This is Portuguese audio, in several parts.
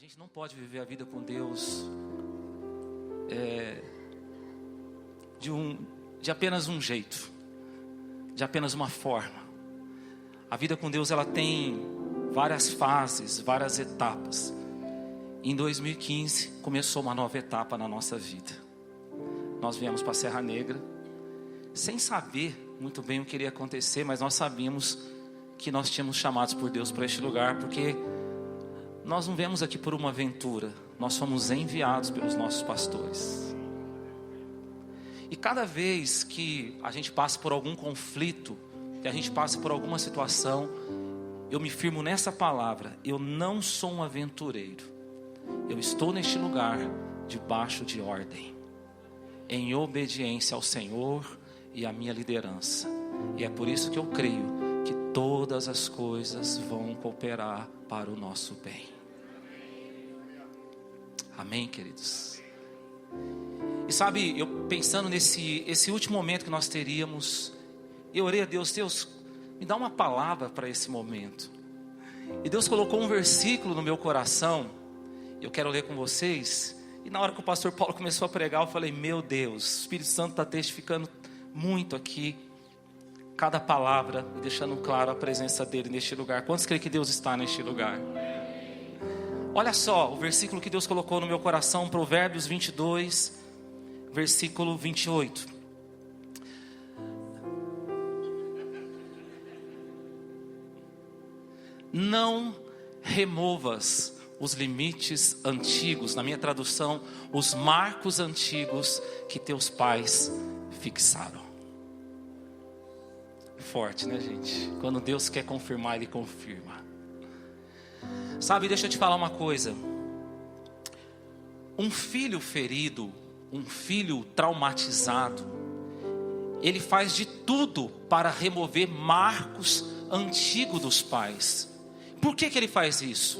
gente não pode viver a vida com Deus de apenas um jeito, de apenas uma forma. A vida com Deus, ela tem várias fases, várias etapas. Em 2015 começou uma nova etapa na nossa vida. Nós viemos para a Serra Negra sem saber muito bem o que iria acontecer, mas nós sabíamos que nós tínhamos chamados por Deus para este lugar, porque nós não viemos aqui por uma aventura, nós fomos enviados pelos nossos pastores. E cada vez que a gente passa por algum conflito, que a gente passa por alguma situação, eu me firmo nessa palavra: eu não sou um aventureiro, eu estou neste lugar debaixo de ordem, em obediência ao Senhor e à minha liderança. E é por isso que eu creio que todas as coisas vão cooperar para o nosso bem. Amém, queridos? E sabe, eu pensando esse último momento que nós teríamos, eu orei a Deus: Deus, me dá uma palavra para esse momento. E Deus colocou um versículo no meu coração, eu quero ler com vocês. E na hora que o pastor Paulo começou a pregar, eu falei: meu Deus, o Espírito Santo está testificando muito aqui, cada palavra, e deixando claro a presença dele neste lugar. Quantos creem que Deus está neste lugar? Olha só o versículo que Deus colocou no meu coração, Provérbios 22, versículo 28. Não removas os limites antigos, na minha tradução, os marcos antigos que teus pais fixaram. Forte, né, gente? Quando Deus quer confirmar, Ele confirma. Sabe, deixa eu te falar uma coisa. Um filho ferido, um filho traumatizado, ele faz de tudo para remover marcos antigos dos pais. Por que ele faz isso?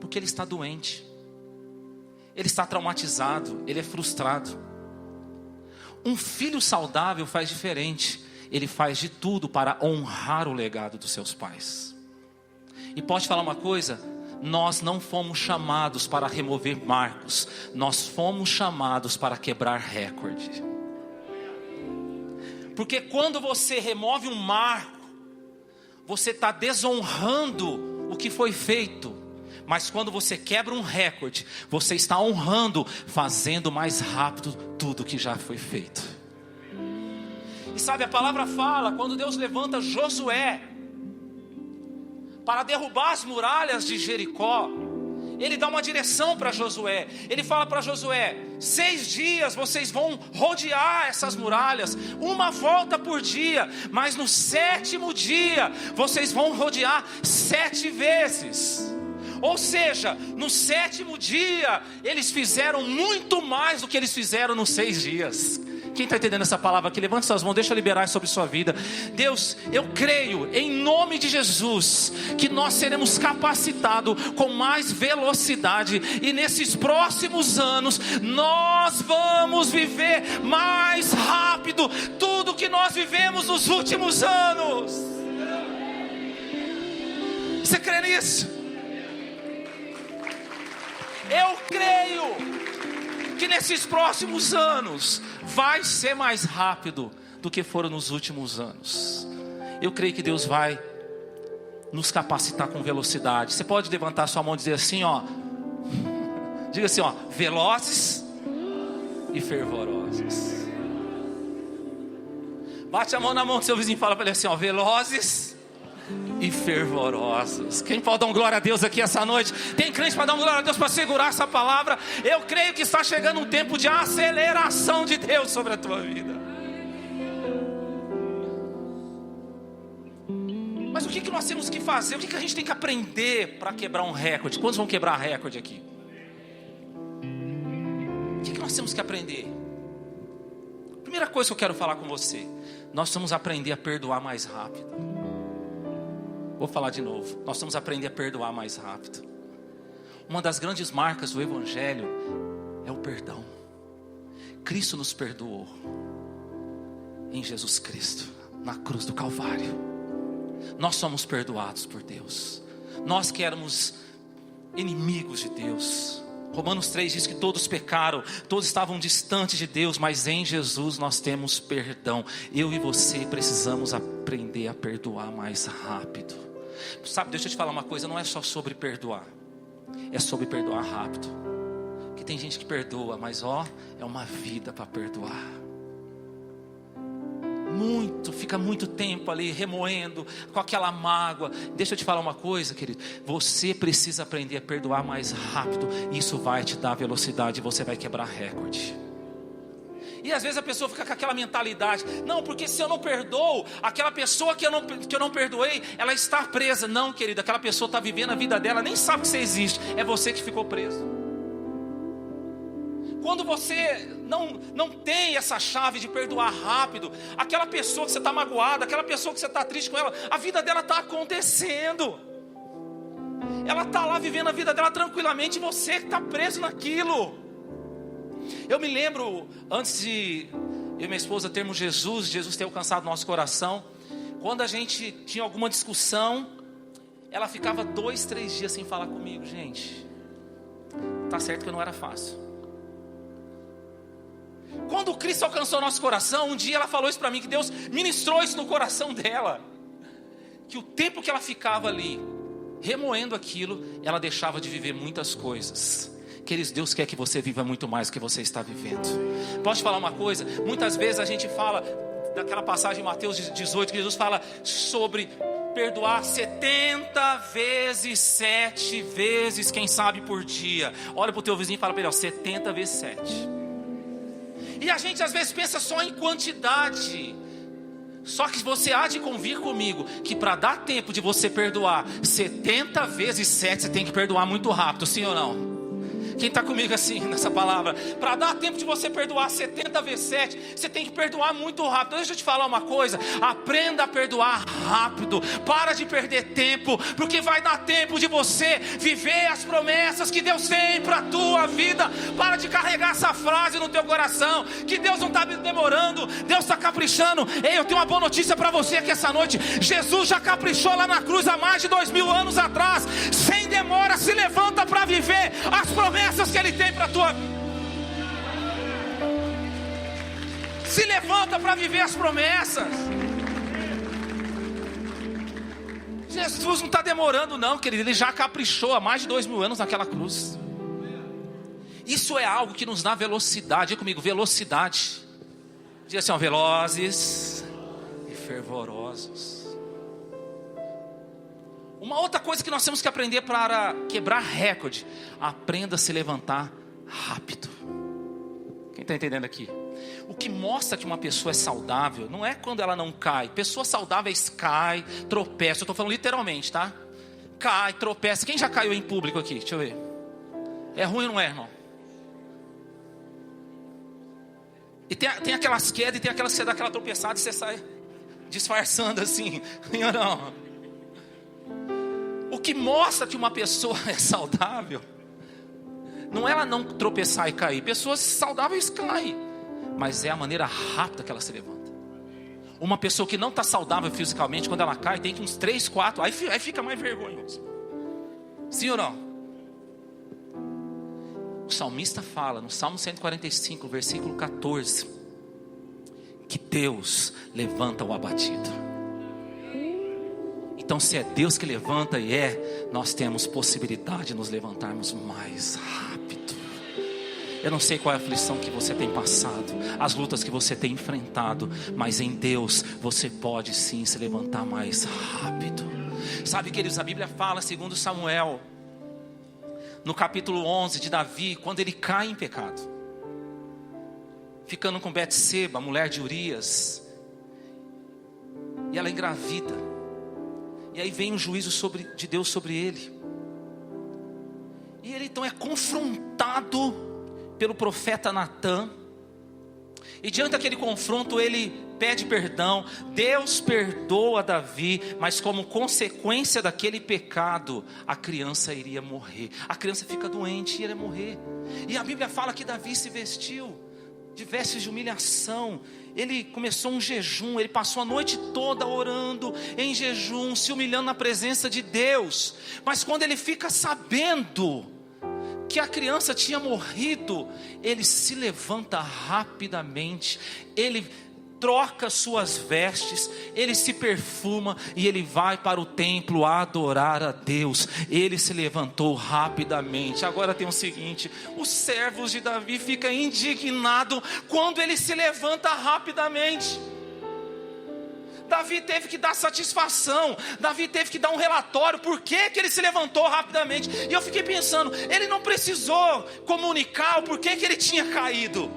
Porque ele está doente, ele está traumatizado, ele é frustrado. Um filho saudável faz diferente. Ele faz de tudo para honrar o legado dos seus pais. E pode falar uma coisa: nós não fomos chamados para remover marcos, nós fomos chamados para quebrar recorde. Porque quando você remove um marco, você está desonrando o que foi feito. Mas quando você quebra um recorde, você está honrando, fazendo mais rápido tudo que já foi feito. E sabe, a palavra fala, quando Deus levanta Josué para derrubar as muralhas de Jericó, Ele dá uma direção para Josué. Ele fala para Josué: 6 dias vocês vão rodear essas muralhas, uma volta por dia, mas no 7º dia vocês vão rodear 7 vezes. Ou seja, no 7º dia eles fizeram muito mais do que eles fizeram nos 6 dias. Quem está entendendo essa palavra aqui? Levante suas mãos, deixa eu liberar sobre sua vida. Deus, eu creio em nome de Jesus que nós seremos capacitados com mais velocidade, e nesses próximos anos nós vamos viver mais rápido tudo que nós vivemos nos últimos anos. Você crê nisso? Eu creio que nesses próximos anos vai ser mais rápido do que foram nos últimos anos. Eu creio que Deus vai nos capacitar com velocidade. Você pode levantar sua mão e dizer assim, ó. Diga assim, ó: velozes e fervorosos. Bate a mão na mão do seu vizinho e fala para ele assim, ó: velozes e fervorosos. Quem pode dar um glória a Deus aqui essa noite? Tem crente para dar um glória a Deus, para segurar essa palavra? Eu creio que está chegando um tempo de aceleração de Deus sobre a tua vida. Mas o que nós temos que fazer? O que a gente tem que aprender para quebrar um recorde? Quantos vão quebrar recorde aqui? O que nós temos que aprender? Primeira coisa que eu quero falar com você: nós vamos aprender a perdoar mais rápido. Vou falar de novo. Nós vamos aprender a perdoar mais rápido. Uma das grandes marcas do Evangelho é o perdão. Cristo nos perdoou em Jesus Cristo, na cruz do Calvário. Nós somos perdoados por Deus. Nós que éramos inimigos de Deus. Romanos 3 diz que todos pecaram, todos estavam distantes de Deus, mas em Jesus nós temos perdão. Eu e você precisamos aprender a perdoar mais rápido. Sabe, deixa eu te falar uma coisa, não é só sobre perdoar, é sobre perdoar rápido. Porque tem gente que perdoa, mas é uma vida para perdoar. Fica muito tempo ali remoendo com aquela mágoa. Deixa eu te falar uma coisa, querido. Você precisa aprender a perdoar mais rápido. Isso vai te dar velocidade e você vai quebrar recorde. E às vezes a pessoa fica com aquela mentalidade: não, porque se eu não perdoo, aquela pessoa que eu não perdoei, ela está presa. Não, querido, aquela pessoa está vivendo a vida dela, nem sabe que você existe. É você que ficou preso. Quando você não tem essa chave de perdoar rápido, aquela pessoa que você está magoado, aquela pessoa que você está triste com ela, a vida dela está acontecendo. Ela está lá vivendo a vida dela tranquilamente, e você que está preso naquilo. Eu me lembro, antes de eu e minha esposa termos Jesus ter alcançado nosso coração, quando a gente tinha alguma discussão, ela ficava 2, 3 dias sem falar comigo. Gente, tá certo que não era fácil. Quando Cristo alcançou nosso coração, um dia ela falou isso para mim, que Deus ministrou isso no coração dela, que o tempo que ela ficava ali remoendo aquilo, ela deixava de viver muitas coisas. Queridos, Deus quer que você viva muito mais do que você está vivendo. Posso te falar uma coisa? Muitas vezes a gente fala daquela passagem em Mateus 18, que Jesus fala sobre perdoar 70 vezes, 7 vezes, quem sabe por dia. Olha para o teu vizinho e fala para ele: 70 vezes 7. E a gente às vezes pensa só em quantidade. Só que você há de convir comigo que para dar tempo de você perdoar 70 vezes 7, você tem que perdoar muito rápido, sim ou não? Quem está comigo assim nessa palavra? Para dar tempo de você perdoar 70 vezes 7, você tem que perdoar muito rápido. Deixa eu te falar uma coisa: aprenda a perdoar rápido. Para de perder tempo, porque vai dar tempo de você viver as promessas que Deus tem para a tua vida. Para de carregar essa frase no teu coração, que Deus não está demorando, Deus está caprichando. Ei, eu tenho uma boa notícia para você aqui essa noite. Jesus já caprichou lá na cruz há mais de 2000 anos atrás. Sem demora, se levanta para viver as promessas que Ele tem para a tua vida. Se levanta para viver as promessas. Jesus não está demorando não, querido. Ele já caprichou há mais de 2000 anos naquela cruz. Isso é algo que nos dá velocidade. Diga comigo, velocidade. Diga assim, velozes e fervorosos. Uma outra coisa que nós temos que aprender para quebrar recorde: aprenda a se levantar rápido. Quem está entendendo aqui? O que mostra que uma pessoa é saudável não é quando ela não cai. Pessoas saudáveis caem, tropeçam. Eu estou falando literalmente, tá? Cai, tropeça. Quem já caiu em público aqui? Deixa eu ver. É ruim ou não é, irmão? E tem aquelas quedas, e tem aquelas que você dá aquela tropeçada e você sai disfarçando assim. Não. O que mostra que uma pessoa é saudável não é ela não tropeçar e cair. Pessoas saudáveis caem, mas é a maneira rápida que ela se levanta. Uma pessoa que não está saudável fisicamente, quando ela cai, tem que uns 3, 4, aí fica mais vergonhoso. Sim ou não? O salmista fala no Salmo 145, versículo 14, que Deus levanta o abatido. Então, se é Deus que levanta, nós temos possibilidade de nos levantarmos mais rápido. Eu não sei qual é a aflição que você tem passado, as lutas que você tem enfrentado, mas em Deus você pode sim se levantar mais rápido. Sabe, queridos, a Bíblia fala, segundo Samuel, no capítulo 11, de Davi, quando ele cai em pecado, ficando com Betseba, mulher de Urias, e ela engravida. E aí vem o juízo de Deus sobre ele. E ele então é confrontado pelo profeta Natã. E diante daquele confronto ele pede perdão. Deus perdoa Davi, mas como consequência daquele pecado, a criança iria morrer. A criança fica doente e iria morrer. E a Bíblia fala que Davi se vestiu de vestes de humilhação. Ele começou um jejum, ele passou a noite toda orando em jejum, se humilhando na presença de Deus. Mas quando ele fica sabendo que a criança tinha morrido, ele se levanta rapidamente, ele troca suas vestes, ele se perfuma e ele vai para o templo adorar a Deus. Ele se levantou rapidamente. Agora tem o seguinte: os servos de Davi ficam indignados quando ele se levanta rapidamente. Davi teve que dar satisfação, Davi teve que dar um relatório, por que ele se levantou rapidamente. E eu fiquei pensando, ele não precisou comunicar o porquê que ele tinha caído,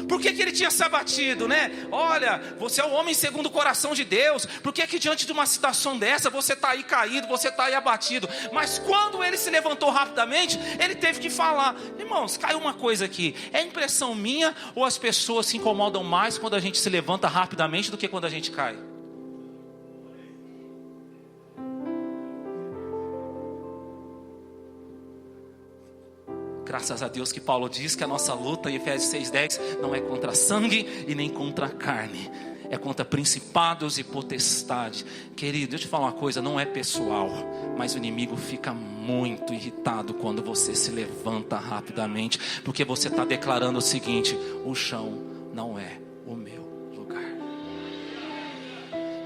por que ele tinha se abatido, né? Olha, você é o homem segundo o coração de Deus, por que diante de uma situação dessa, você está aí caído, você está aí abatido? Mas quando ele se levantou rapidamente, ele teve que falar. Irmãos, caiu uma coisa aqui, é impressão minha ou as pessoas se incomodam mais quando a gente se levanta rapidamente do que quando a gente cai? Graças a Deus que Paulo diz que a nossa luta, em Efésios 6,10, não é contra sangue e nem contra carne, é contra principados e potestades. Querido, deixa eu te falar uma coisa, não é pessoal, mas o inimigo fica muito irritado quando você se levanta rapidamente, porque você está declarando o seguinte: o chão não é o meu lugar.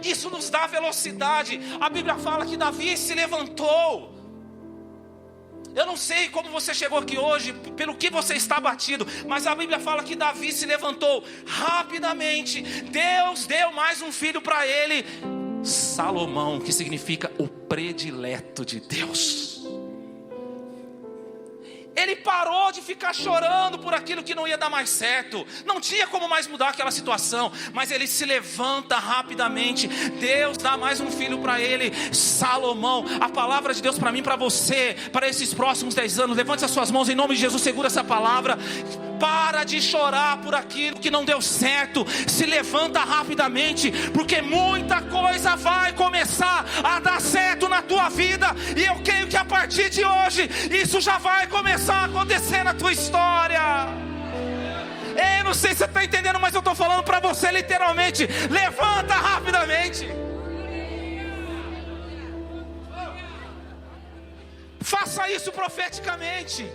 Isso nos dá velocidade. A Bíblia fala que Davi se levantou. Eu não sei como você chegou aqui hoje, pelo que você está abatido, mas a Bíblia fala que Davi se levantou rapidamente. Deus deu mais um filho para ele, Salomão, que significa o predileto de Deus. Ele parou de ficar chorando por aquilo que não ia dar mais certo, não tinha como mais mudar aquela situação, mas ele se levanta rapidamente. Deus dá mais um filho para ele, Salomão. A palavra de Deus para mim, para você, para esses próximos 10 anos, levante as suas mãos em nome de Jesus, segura essa palavra. Para de chorar por aquilo que não deu certo, se levanta rapidamente, porque muita coisa vai começar a dar certo na tua vida, e eu creio que a partir de hoje, isso já vai começar a acontecer na tua história. Eu não sei se você está entendendo, mas eu estou falando para você literalmente: levanta rapidamente. Faça isso profeticamente.